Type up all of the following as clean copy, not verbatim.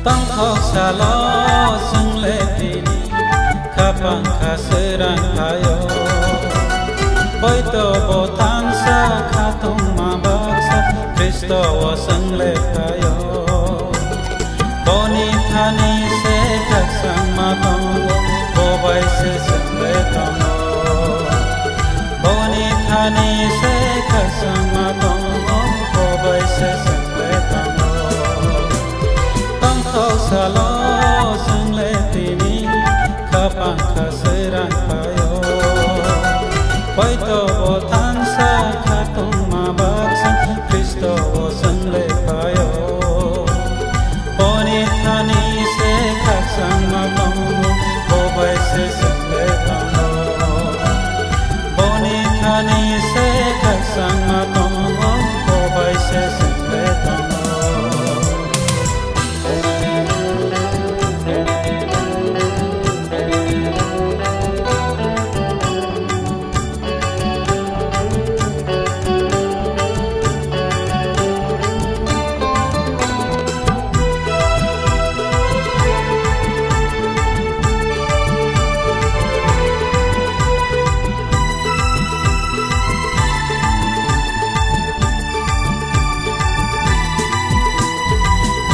bang thok sa lo sung le tini kapang kasiran kayo boy to bo tan sa katong mabaksa Kristo wa sung le kayo boni thani se kaksang matongo bo bay se sung le tono boni thani se kaksang matongo bo bay se sung le tono sa lo sung le tini kapang kasiran kayo boy to bo tan sa katong mabaksa Kristo wo sung le kayo boni thani se kaksang matongo bo bay se sung le tono boni thani se kaksang matongo bo bay se sung le tono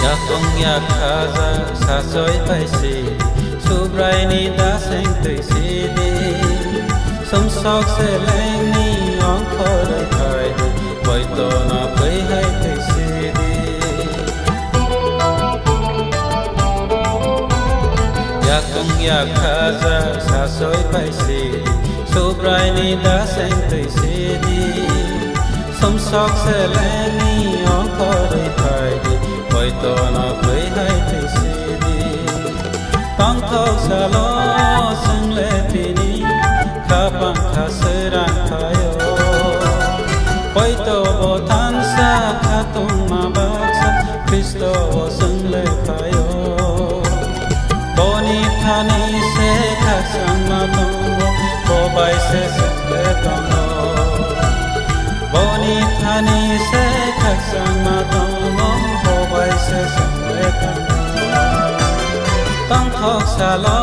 Yakong yakhaza sa soy paisi subray ni daseng tui sidi som sok se leng ni ong khorai thai boy to na pai hai tui sidi Yakong yakhaza sa soy paisi subray ni daseng tui sidi som sok se leng ni ong khorai thai boy to na pai hai tui sidi tang thok sa lo sung le tini kapang kasiran kayo boy to bo tan sa katong mabaksa Kristo wo sung le kayo boni thani se kaksang matongo bo bay se sung le tono boni thani se kaksang matongo bay se sung le tono tang thok sa lo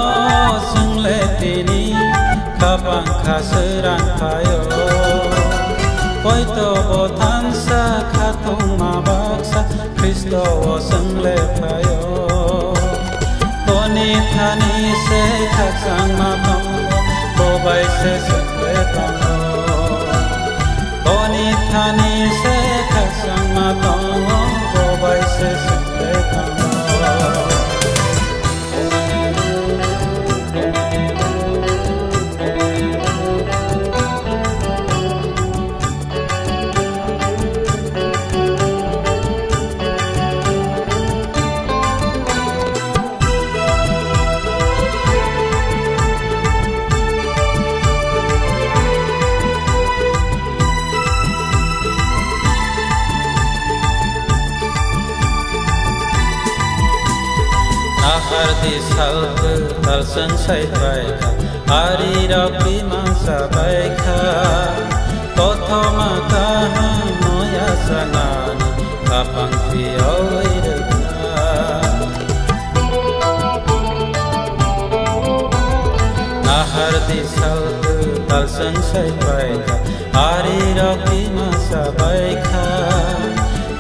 sung le tini kapang kasiran kayo boy to bo tan sa katong mabaksa Kristo wo sung le kayo boni thani se kaksang matongo bo bay se sung le tono boni thani se kaksang matongo bo bay se sung le tono Ardi salve dalsan sai baika ari rabbi mansa baika tothoma kaha moya sanani kapang fiyoirka Ardi salve dalsan sai baika ari rabbi mansa baika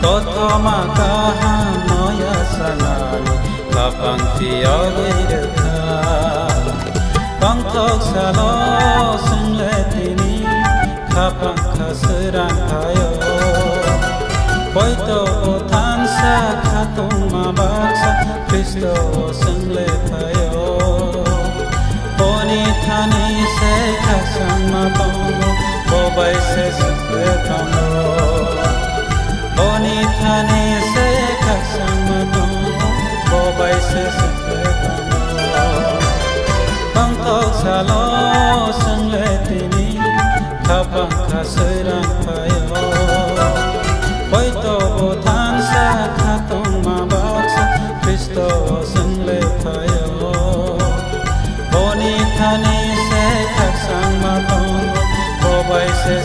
tothoma kaha moya sanani kapang fiyoirka tang thok sa lo sung le tini kapang kasiran kayo boy to bo tan sa katong mabaksa Kristo wo sung le kayo boni thani se kaksang matongo bo bay se sung le tono boni thani se kaksang matongo bo bay se sung le tono tang thok sa lo sung le tini kapang kasiran kayo boy to bo tan sa katong mabaksa Kristo wo sung le kayo boni thani se kaksang matongo bo bay se